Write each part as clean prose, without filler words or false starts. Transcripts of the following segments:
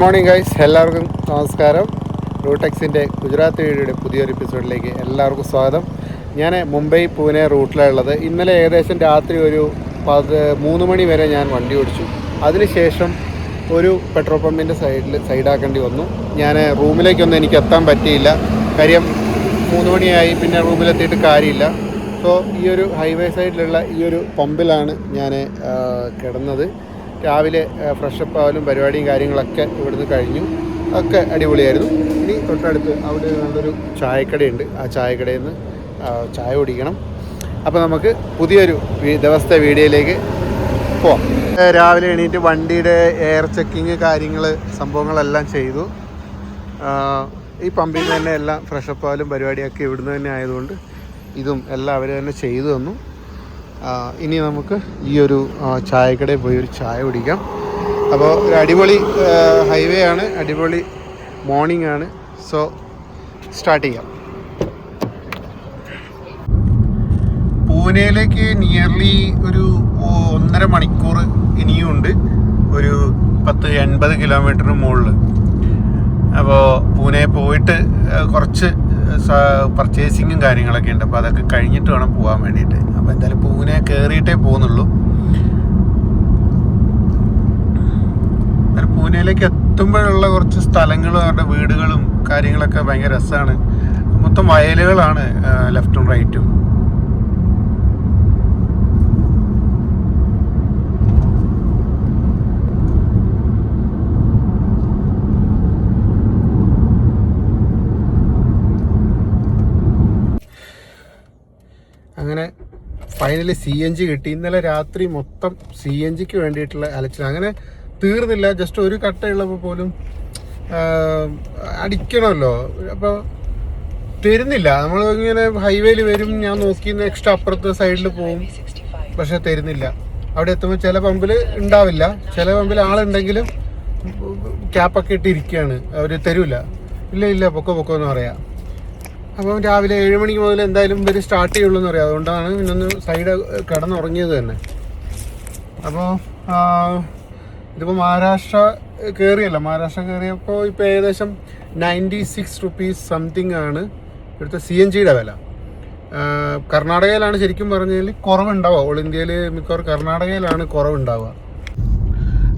Good morning guys, എല്ലാവർക്കും നമസ്കാരം. റൂട്ടെക്സിൻ്റെ ഗുജറാത്ത് വീഡിയോയുടെ പുതിയൊരു എപ്പിസോഡിലേക്ക് എല്ലാവർക്കും സ്വാഗതം. ഞാൻ മുംബൈ പൂനെ റൂട്ടിലുള്ളത്. ഇന്നലെ ഏകദേശം രാത്രി ഒരു 3 മണി വരെ ഞാൻ വണ്ടി ഓടിച്ചു. അതിനുശേഷം ഒരു പെട്രോൾ പമ്പിൻ്റെ സൈഡാക്കേണ്ടി വന്നു. ഞാൻ റൂമിലേക്കൊന്നും എനിക്ക് എത്താൻ പറ്റിയില്ല. കാര്യം 3 മണിയായി, പിന്നെ റൂമിലെത്തിയിട്ട് കാര്യമില്ല. സോ ഈ ഒരു ഹൈവേ സൈഡിലുള്ള ഈ ഒരു പമ്പിലാണ് ഞാൻ കിടന്നത്. രാവിലെ ഫ്രഷപ്പ് ആവലും പരിപാടിയും കാര്യങ്ങളൊക്കെ ഇവിടുന്ന് കഴിഞ്ഞു. ഒക്കെ അടിപൊളിയായിരുന്നു. ഇനി തൊട്ടടുത്ത് അവിടെ നല്ലൊരു ചായക്കടയുണ്ട്. ആ ചായക്കടയിൽ നിന്ന് ചായ കുടിക്കണം. അപ്പോൾ നമുക്ക് പുതിയൊരു ദിവസത്തെ വീഡിയോയിലേക്ക് പോവാം. രാവിലെ എണീറ്റ് വണ്ടിയുടെ എയർ ചെക്കിങ് സംഭവങ്ങളെല്ലാം ചെയ്തു. ഈ പമ്പിൽ നിന്ന് തന്നെ എല്ലാം ഫ്രഷപ്പ് ആവലും പരിപാടിയൊക്കെ ഇവിടുന്ന് തന്നെ ആയതുകൊണ്ട് ഇതും എല്ലാം അവർ തന്നെ ചെയ്തു തന്നു. ഇനി നമുക്ക് ഈ ഒരു ചായക്കടയിൽ പോയി ഒരു ചായ കുടിക്കാം. അപ്പോൾ ഒരു അടിപൊളി ഹൈവേ ആണ്, അടിപൊളി മോർണിംഗ് ആണ്. സോ സ്റ്റാർട്ട് ചെയ്യാം. പൂനെയിലേക്ക് നിയർലി ഒരു 1.5 മണിക്കൂർ ഇനിയും ഉണ്ട്, ഒരു 80 കിലോമീറ്ററിന് മുകളിൽ. അപ്പോൾ പൂനെ പോയിട്ട് കുറച്ച് പർച്ചേസിങ്ങും കാര്യങ്ങളൊക്കെ ഉണ്ട്. അപ്പോൾ അതൊക്കെ കഴിഞ്ഞിട്ട് വേണം പോകാൻ വേണ്ടിയിട്ട്. അപ്പോൾ എന്തായാലും പൂനെ കയറിയിട്ടേ പോകുന്നുള്ളൂ. പൂനെയിലേക്ക് എത്തുമ്പോഴുള്ള കുറച്ച് സ്ഥലങ്ങളും അവരുടെ വീടുകളും കാര്യങ്ങളൊക്കെ ഭയങ്കര രസമാണ്. മൊത്തം വയലുകളാണ് ലെഫ്റ്റും റൈറ്റും. അങ്ങനെ ഫൈനലി CNG കിട്ടി. ഇന്നലെ രാത്രി മൊത്തം CNGക്ക് വേണ്ടിയിട്ടുള്ള അലച്ചിൽ അങ്ങനെ തീർന്നില്ല. ജസ്റ്റ് ഒരു കട്ടയുള്ളപ്പോൾ പോലും അടിക്കണമല്ലോ. അപ്പോൾ തരുന്നില്ല. നമ്മൾ ഇങ്ങനെ ഹൈവേയിൽ വരും, ഞാൻ നോക്കി നെക്സ്റ്റ് അപ്പുറത്തെ സൈഡിൽ പോകും, പക്ഷെ തരുന്നില്ല. അവിടെ എത്തുമ്പോൾ ചില പമ്പിൽ ഉണ്ടാവില്ല, ചില പമ്പിൽ ആളുണ്ടെങ്കിലും ക്യാപ്പൊക്കെ ഇട്ടിരിക്കുകയാണ്, അവർ തരൂല. ഇല്ല പൊക്കോ എന്ന് പറയാം. അപ്പോൾ രാവിലെ 7 മണിക്ക് മുതൽ എന്തായാലും ഇവർ സ്റ്റാർട്ട് ചെയ്യുള്ളൂ എന്ന് പറയാം. അതുകൊണ്ടാണ് ഇന്നൊന്ന് സൈഡ് കിടന്നുറങ്ങിയത് തന്നെ. അപ്പോൾ ഇതിപ്പോൾ മഹാരാഷ്ട്ര കയറിയപ്പോൾ ഇപ്പോൾ ഏകദേശം 96 റുപ്പീസ് സംതിങ് ആണ് ഇവിടുത്തെ CNGയുടെ വില. കർണാടകയിലാണ് ശരിക്കും പറഞ്ഞാൽ കുറവുണ്ടാവുക. ഓൾ ഇന്ത്യയിൽ മിക്കവാറും കർണാടകയിലാണ് കുറവുണ്ടാവുക.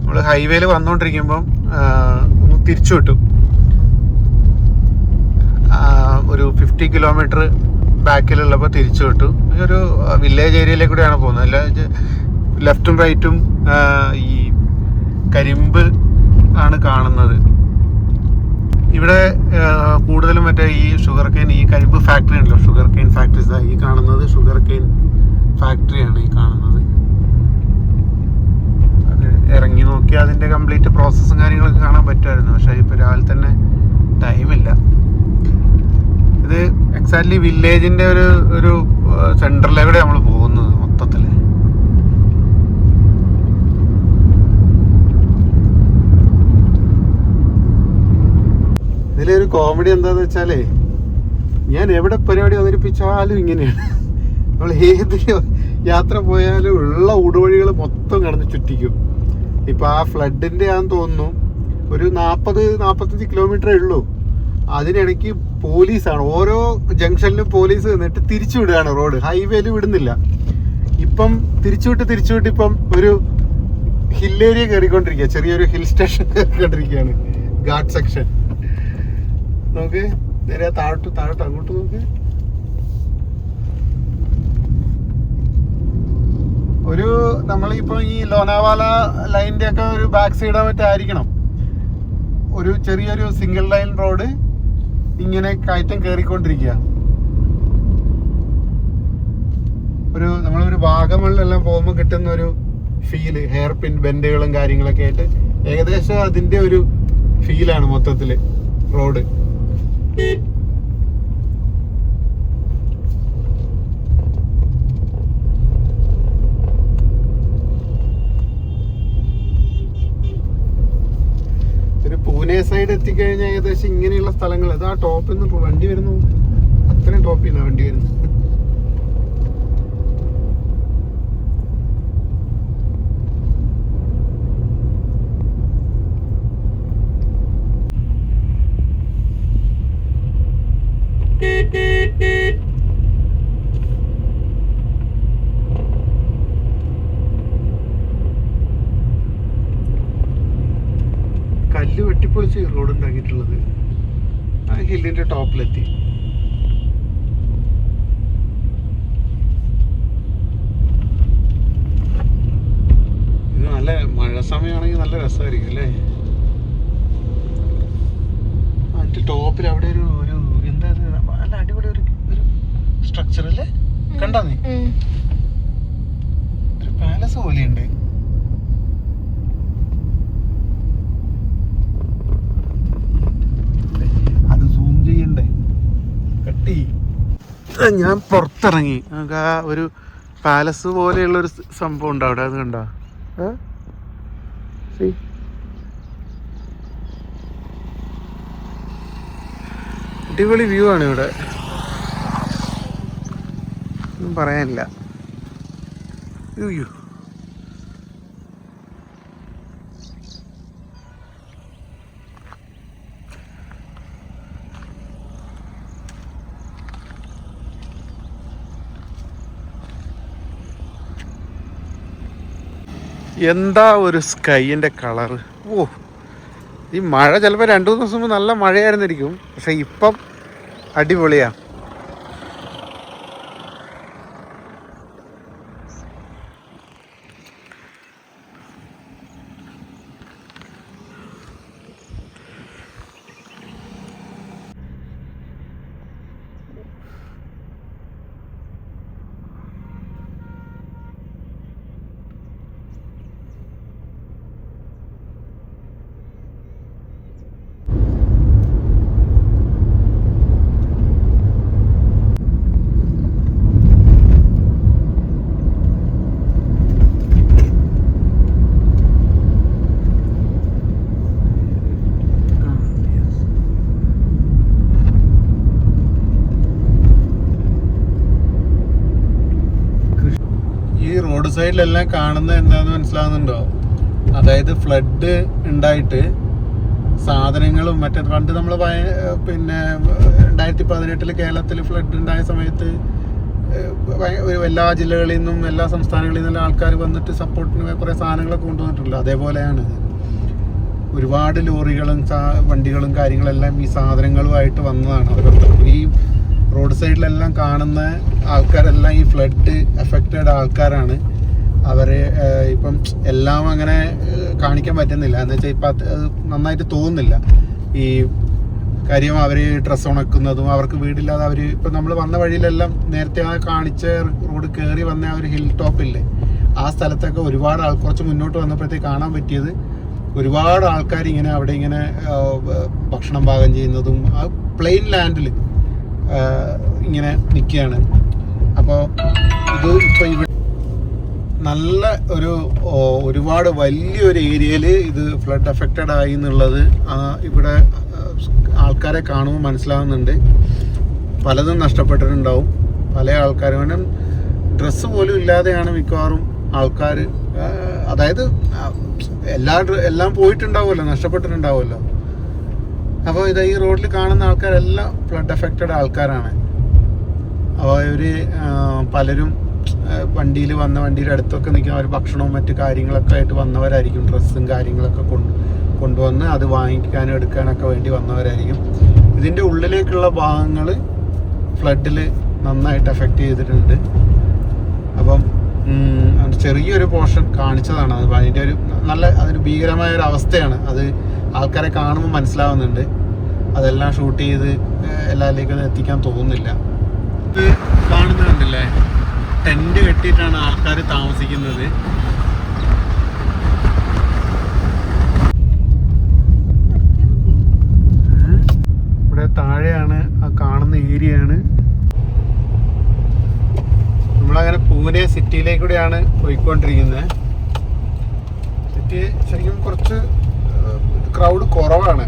നമ്മൾ ഹൈവേയിൽ വന്നുകൊണ്ടിരിക്കുമ്പം ഒന്ന് തിരിച്ചു വിട്ടു. ഒരു 50 കിലോമീറ്റർ ബാക്കിലുള്ളപ്പോൾ തിരിച്ചു വിട്ടു. ഒരു വില്ലേജ് ഏരിയയിലേക്ക് കൂടെയാണ് പോകുന്നത്. അല്ല, ലെഫ്റ്റും റൈറ്റും ഈ കരിമ്പ് ആണ് കാണുന്നത്. ഇവിടെ കൂടുതലും മറ്റേ ഈ ഷുഗർ കെയിൻ, ഈ കരിമ്പ് ഫാക്ടറി ഉണ്ടല്ലോ, ഷുഗർ കെയിൻ ഫാക്ടറീസ്. ഈ കാണുന്നത് ഷുഗർ കെയിൻ ഫാക്ടറിയാണ് ഈ കാണുന്നത്. അത് ഇറങ്ങി നോക്കി അതിൻ്റെ കംപ്ലീറ്റ് പ്രോസസ്സും കാര്യങ്ങളൊക്കെ കാണാൻ പറ്റുമായിരുന്നു. പക്ഷേ ഇപ്പോൾ രാവിലെ തന്നെ ടൈമില്ല. ഇത് എക്സാക്ട്ലി വില്ലേജിൻ്റെ ഒരു സെൻറ്ററിലൂടെ നമ്മൾ പോകുന്നത് മൊത്തത്തിൽ. ഇതിലൊരു കോമഡി എന്താണെന്ന് വെച്ചാലേ, ഞാൻ എവിടെ പരിപാടി അവതരിപ്പിച്ചാലും ഇങ്ങനെയാണ്. നമ്മൾ ഏത് യാത്ര പോയാലും ഉള്ള ഊടുവഴികൾ മൊത്തം കടന്ന് ചുറ്റിക്കും. ഇപ്പം ആ ഫ്ലഡിൻ്റെ ആണെന്ന് തോന്നുന്നു, ഒരു 40-45 കിലോമീറ്ററേ ഉള്ളൂ. അതിനിടയ്ക്ക് പോലീസാണ്, ഓരോ ജംഗ്ഷനിലും പോലീസ് നിന്നിട്ട് തിരിച്ചു വിടുകയാണ്. റോഡ് ഹൈവേയിൽ വിടുന്നില്ല. ഇപ്പം തിരിച്ചുവിട്ട് ഇപ്പം ഒരു ഹില്ലേരിയ കയറിക്കൊണ്ടിരിക്കുക, ചെറിയൊരു ഹിൽ സ്റ്റേഷൻ കയറിക്കൊണ്ടിരിക്കുകയാണ്, ഘാട്ട് സെക്ഷൻ. നോക്ക്, നേരെ താഴോട്ട് അങ്ങോട്ട് നോക്ക്. ഒരു നമ്മളിപ്പോൾ ഈ ലോനാവാല ലൈനിൻ്റെ ഒക്കെ ഒരു ബാക്ക് സൈഡോ മറ്റോ ആയിരിക്കണം. ഒരു ചെറിയൊരു സിംഗിൾ ലൈൻ റോഡ് ഇങ്ങനെ കയറ്റം കയറിക്കൊണ്ടിരിക്കുക. നമ്മളൊരു വാഗമണിലെല്ലാം പോകുമ്പോൾ കിട്ടുന്ന ഒരു ഫീല്, ഹെയർ പിൻ ബെൻഡുകളും കാര്യങ്ങളൊക്കെ ആയിട്ട് ഏകദേശം അതിൻ്റെ ഒരു ഫീലാണ് മൊത്തത്തിൽ റോഡ്. പൂനെ സൈഡ് എത്തിക്കഴിഞ്ഞാൽ ഏകദേശം ഇങ്ങനെയുള്ള സ്ഥലങ്ങൾ, അത് ആ ടോപ്പിൽ നിന്ന് വണ്ടി വരുന്നു, അത്രയും ടോപ്പിൽ നിന്നാണ് വണ്ടി വരുന്നത്. കല്ല് വെട്ടിപ്പൊളിച്ച് റോഡ് ഉണ്ടാക്കിയിട്ടുള്ളത്. ആ ഹില്ലിന്റെ ടോപ്പിലെത്തി. ഇത് നല്ല മഴ സമയമാണെങ്കിൽ നല്ല രസമായിരിക്കും അല്ലേ? അതിന്റെ ടോപ്പിൽ അവിടെ ഒരു ഒരു എന്താ നല്ല അടിപൊളി ഒരു സ്ട്രക്ചർ അല്ലേ? കണ്ടാ നീ? ഒരു പാലസ് പോലെയുണ്ട്. അത് സൂം ചെയ്യണ്ടേ? കട്ടി. ഞാൻ പുറത്തിറങ്ങി. നമുക്ക് ആ ഒരു പാലസ് പോലെയുള്ളൊരു സംഭവം ഉണ്ട് അവിടെ. അത് കണ്ടോ? അടിപൊളി വ്യൂ ആണ് ഇവിടെ, ഒന്നും പറയാനില്ല. അയ്യോ, എന്താ ഒരു സ്കൈൻ്റെ കളറ്! ഓ, ഈ മഴ ചിലപ്പോൾ 2-3 ദിവസം മുമ്പ് നല്ല മഴയായിരുന്നിരിക്കും, പക്ഷെ ഇപ്പം അടിപൊളിയാ. റോഡ് സൈഡിലെല്ലാം കാണുന്നത് എന്താന്ന് മനസ്സിലാവുന്നുണ്ടോ? അതായത് ഫ്ലഡ് ഉണ്ടായിട്ട് സാധനങ്ങളും മറ്റേ പണ്ട് നമ്മൾ പിന്നെ 2018 കേരളത്തിൽ ഫ്ലഡ് ഉണ്ടായ സമയത്ത് എല്ലാ ജില്ലകളിൽ നിന്നും എല്ലാ സംസ്ഥാനങ്ങളിൽ നിന്നും ആൾക്കാർ വന്നിട്ട് സപ്പോർട്ടിന് കുറേ സാധനങ്ങളൊക്കെ കൊണ്ടുവന്നിട്ടുള്ളൂ. അതേപോലെയാണ് ഒരുപാട് ലോറികളും വണ്ടികളും കാര്യങ്ങളെല്ലാം ഈ സാധനങ്ങളുമായിട്ട് വന്നതാണ്. ഈ റോഡ് സൈഡിലെല്ലാം കാണുന്ന ആൾക്കാരെല്ലാം ഈ ഫ്ലഡ് എഫക്റ്റഡ് ആൾക്കാരാണ്. അവരെ ഇപ്പം എല്ലാം അങ്ങനെ കാണിക്കാൻ പറ്റുന്നില്ല. എന്ന് വെച്ചാൽ ഇപ്പം അത് നന്നായിട്ട് തോന്നുന്നില്ല. ഈ കാര്യം അവർ ഡ്രസ്സ് ഉണക്കുന്നതും അവർക്ക് വീടില്ലാതെ അവർ ഇപ്പം നമ്മൾ വന്ന വഴിയിലെല്ലാം നേരത്തെ ആ കാണിച്ച റോഡ് കയറി വന്ന ആ ഒരു ഹിൽ ടോപ്പില്ലേ, ആ സ്ഥലത്തൊക്കെ ഒരുപാട് കുറച്ച് മുന്നോട്ട് വന്നപ്പോഴത്തേക്ക് കാണാൻ പറ്റിയത് ഒരുപാട് ആൾക്കാർ ഇങ്ങനെ അവിടെ ഇങ്ങനെ ഭക്ഷണം പാകം ചെയ്യുന്നതും ആ പ്ലെയിൻ ലാൻഡിൽ ഇങ്ങനെ നിൽക്കുകയാണ്. അപ്പോൾ ഇത് ഇപ്പോൾ ഇവിടെ നല്ല ഒരുപാട് വലിയൊരു ഏരിയയിൽ ഇത് ഫ്ലഡ് എഫക്റ്റഡ് ആയി എന്നുള്ളത് ഇവിടെ ആൾക്കാരെ കാണുമ്പോൾ മനസ്സിലാവുന്നുണ്ട്. പലതും നഷ്ടപ്പെട്ടിട്ടുണ്ടാവും. പല ആൾക്കാരും കാരണം ഡ്രസ്സ് പോലും ഇല്ലാതെയാണ് മിക്കവാറും ആൾക്കാർ, അതായത് എല്ലാം പോയിട്ടുണ്ടാവുമല്ലോ, നഷ്ടപ്പെട്ടിട്ടുണ്ടാവുമല്ലോ. അപ്പോൾ ഇത് ഈ റോഡിൽ കാണുന്ന ആൾക്കാരെല്ലാം ഫ്ലഡ് എഫക്റ്റഡ് ആൾക്കാരാണ്. അപ്പോൾ ഇവർ പലരും വണ്ടിയുടെ അടുത്തൊക്കെ നിൽക്കുന്ന അവർ ഭക്ഷണവും മറ്റു കാര്യങ്ങളൊക്കെ ആയിട്ട് വന്നവരായിരിക്കും. ഡ്രസ്സും കാര്യങ്ങളൊക്കെ കൊണ്ടുവന്ന് അത് വാങ്ങിക്കാനും എടുക്കാനൊക്കെ വേണ്ടി വന്നവരായിരിക്കും. ഇതിൻ്റെ ഉള്ളിലേക്കുള്ള ഭാഗങ്ങൾ ഫ്ലഡിൽ നന്നായിട്ട് എഫക്റ്റ് ചെയ്തിട്ടുണ്ട്. അപ്പം ചെറിയൊരു പോർഷൻ കാണിച്ചതാണ്. അത് അതിൻ്റെ അതൊരു ഭീകരമായൊരു അവസ്ഥയാണ്. അത് ആൾക്കാരെ കാണുമ്പോൾ മനസ്സിലാവുന്നുണ്ട്. അതെല്ലാം ഷൂട്ട് ചെയ്ത് എല്ലാവരിലേക്കും എത്തിക്കാൻ തോന്നുന്നില്ല. ഇത് കാണുന്നത് കണ്ടില്ലേ, ടെന്റ് കെട്ടിയിട്ടാണ് ആൾക്കാർ താമസിക്കുന്നത്. ഇവിടെ താഴെയാണ് ആ കാണുന്ന ഏരിയയാണ്. നമ്മളങ്ങനെ പൂനെ സിറ്റിയിലേക്കൂടെയാണ് പോയിക്കൊണ്ടിരിക്കുന്നത്. സിറ്റി ശരിക്കും കുറച്ച് ക്രൗഡ് കുറവാണ്.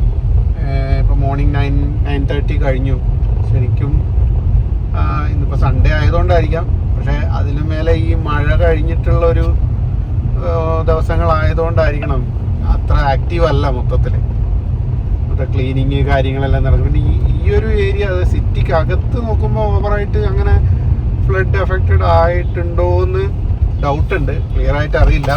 ഇപ്പോൾ മോർണിംഗ് 9:30 കഴിഞ്ഞു. ശരിക്കും ഇന്നിപ്പോൾ സൺഡേ ആയതുകൊണ്ടായിരിക്കാം, പക്ഷേ അതിന് മേലെ ഈ മഴ കഴിഞ്ഞിട്ടുള്ളൊരു ദിവസങ്ങളായതുകൊണ്ടായിരിക്കണം അത്ര ആക്റ്റീവ് അല്ല മൊത്തത്തിൽ. മറ്റേ ക്ലീനിങ് കാര്യങ്ങളെല്ലാം നടക്കും. പിന്നെ ഈ ഒരു ഏരിയ സിറ്റിക്ക് അകത്ത് നോക്കുമ്പോൾ ഓവറായിട്ട് അങ്ങനെ ഫ്ലഡ് എഫക്റ്റഡ് ആയിട്ടുണ്ടോ എന്ന് ഡൗട്ടുണ്ട്, ക്ലിയർ ആയിട്ട് അറിയില്ല.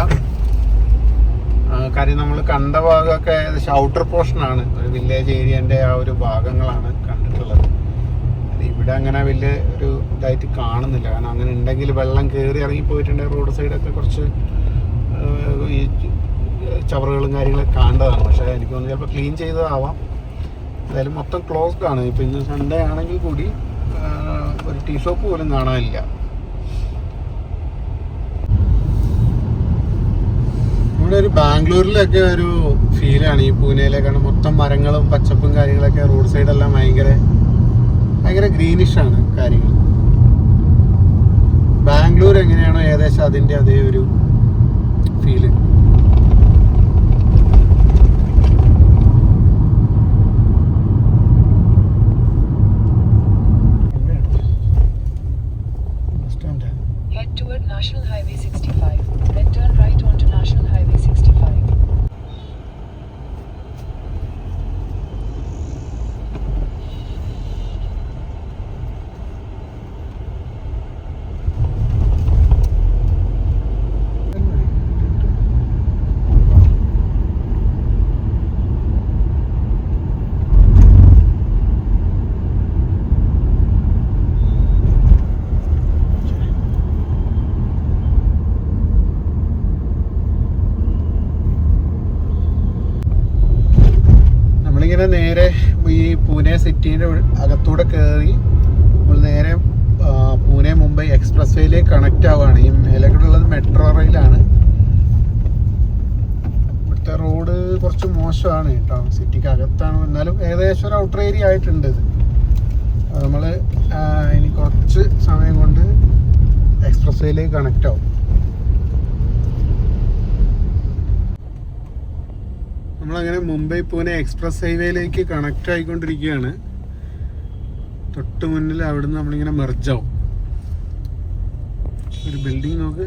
കാര്യം നമ്മൾ കണ്ട ഭാഗമൊക്കെ ഏകദേശം ഔട്ടർ പോർഷനാണ്, ഒരു വില്ലേജ് ഏരിയൻ്റെ ആ ഒരു ഭാഗങ്ങളാണ് കണ്ടിട്ടുള്ളത്. ഇവിടെ അങ്ങനെ വലിയ ഒരു ഇതായിട്ട് കാണുന്നില്ല. കാരണം അങ്ങനെ ഉണ്ടെങ്കിൽ വെള്ളം കയറി ഇറങ്ങി പോയിട്ടുണ്ടെങ്കിൽ റോഡ് സൈഡൊക്കെ കുറച്ച് ഈ ചവറുകളും കാര്യങ്ങളൊക്കെ കാണേണ്ടതാണ്. പക്ഷേ എനിക്ക് തോന്നുന്നു ചിലപ്പോൾ ക്ലീൻ ചെയ്തതാവാം. എന്തായാലും മൊത്തം ക്ലോസ്ഡ് ആണ്. ഇപ്പോൾ ഇന്ന് സൺഡേ ആണെങ്കിൽ കൂടി ഒരു ടീ ഷോപ്പ് പോലും കാണാനില്ല. ഇവിടെ ഒരു ബാംഗ്ലൂരിലൊക്കെ ഒരു ഫീലാണ് ഈ പൂനെയിലേക്കാണ്. മൊത്തം മരങ്ങളും പച്ചപ്പും കാര്യങ്ങളൊക്കെ, റോഡ് സൈഡെല്ലാം ഭയങ്കര ഗ്രീനിഷാണ് കാര്യങ്ങൾ. ബാംഗ്ലൂർ എങ്ങനെയാണോ ഏകദേശം അതിൻ്റെ അതേ ഒരു feel. Head toward National Highway 65, then turn right onto National Highway 65. ഇങ്ങനെ നേരെ ഈ പൂനെ സിറ്റീൻ്റെ അകത്തൂടെ കയറി നമ്മൾ നേരെ പൂനെ മുംബൈ എക്സ്പ്രസ് വേയിലേക്ക് കണക്റ്റ് ആവുകയാണ്. ഈ മേലേക്കുള്ളത് മെട്രോ റെയിലാണ്. ഇവിടുത്തെ റോഡ് കുറച്ച് മോശമാണ് കേട്ടോ, സിറ്റിക്ക് അകത്താണ്. എന്നാലും ഏകദേശം ഒരു ഔട്ടർ ഏരിയ ആയിട്ടുണ്ട് ഇത്. നമ്മൾ ഇനി കുറച്ച് സമയം കൊണ്ട് എക്സ്പ്രസ് വേയിലേക്ക് കണക്റ്റ് ആവും. നമ്മളങ്ങനെ മുംബൈ പൂനെ എക്സ്പ്രസ് ഹൈവേയിലേക്ക് കണക്റ്റ് ആയിക്കൊണ്ടിരിക്കുകയാണ്. തൊട്ട് മുന്നിൽ അവിടുന്ന് നമ്മളിങ്ങനെ മെർജാവും. ഒരു ബിൽഡിംഗ് നോക്ക്,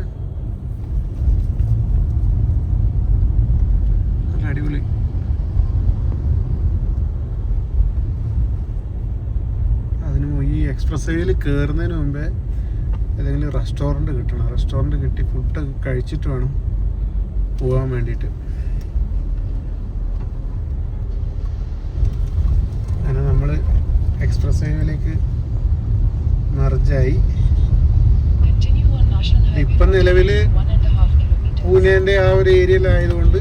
നല്ല അടിപൊളി. അതിന് ഈ എക്സ്പ്രസ് ഹൈവേയിൽ കയറുന്നതിന് മുമ്പേ ഏതെങ്കിലും റെസ്റ്റോറൻറ്റ് കിട്ടണം. റെസ്റ്റോറൻറ്റ് കിട്ടി ഫുഡൊക്കെ കഴിച്ചിട്ട് വേണം പോകാൻ വേണ്ടിയിട്ട്. അങ്ങനെ നമ്മൾ എക്സ്പ്രസ് ഹൈവേയിലേക്ക് മെർജായി. ഇപ്പം നിലവിൽ പൂനെൻ്റെ ആ ഒരു ഏരിയയിലായതുകൊണ്ട്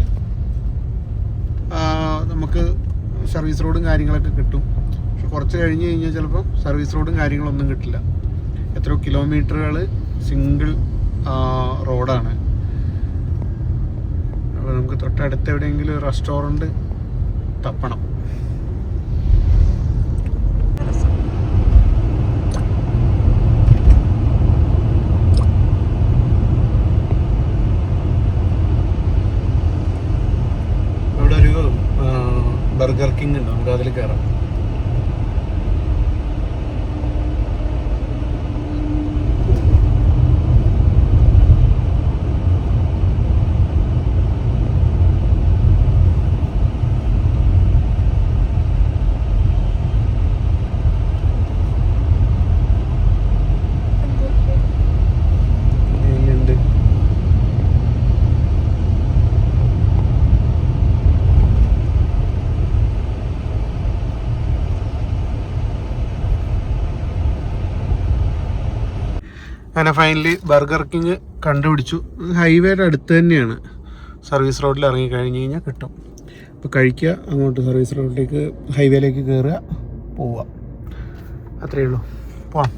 നമുക്ക് സർവീസ് റോഡും കാര്യങ്ങളൊക്കെ കിട്ടും. പക്ഷെ കുറച്ച് കഴിഞ്ഞ് കഴിഞ്ഞാൽ ചിലപ്പം സർവീസ് റോഡും കാര്യങ്ങളൊന്നും കിട്ടില്ല. എത്രയോ കിലോമീറ്ററുകൾ സിംഗിൾ റോഡാണ്. അപ്പോൾ നമുക്ക് തൊട്ടടുത്ത് എവിടെയെങ്കിലും റെസ്റ്റോറൻറ്റ് തപ്പണം. ബർഗർ കിങ് ഉണ്ട്, നമുക്ക് അതിൽ കയറാം. അങ്ങനെ ഫൈനലി ബർഗർ കിങ് കണ്ടുപിടിച്ചു. ഹൈവേയുടെ അടുത്ത് തന്നെയാണ്. സർവീസ് റോഡിൽ ഇറങ്ങി കഴിഞ്ഞ് കഴിഞ്ഞാൽ കിട്ടും. അപ്പോൾ കഴിക്കുക, അങ്ങോട്ട് സർവീസ് റോഡിലേക്ക് ഹൈവേയിലേക്ക് കയറുക, പോവുക. അത്രയേ ഉള്ളൂ. പോവാം.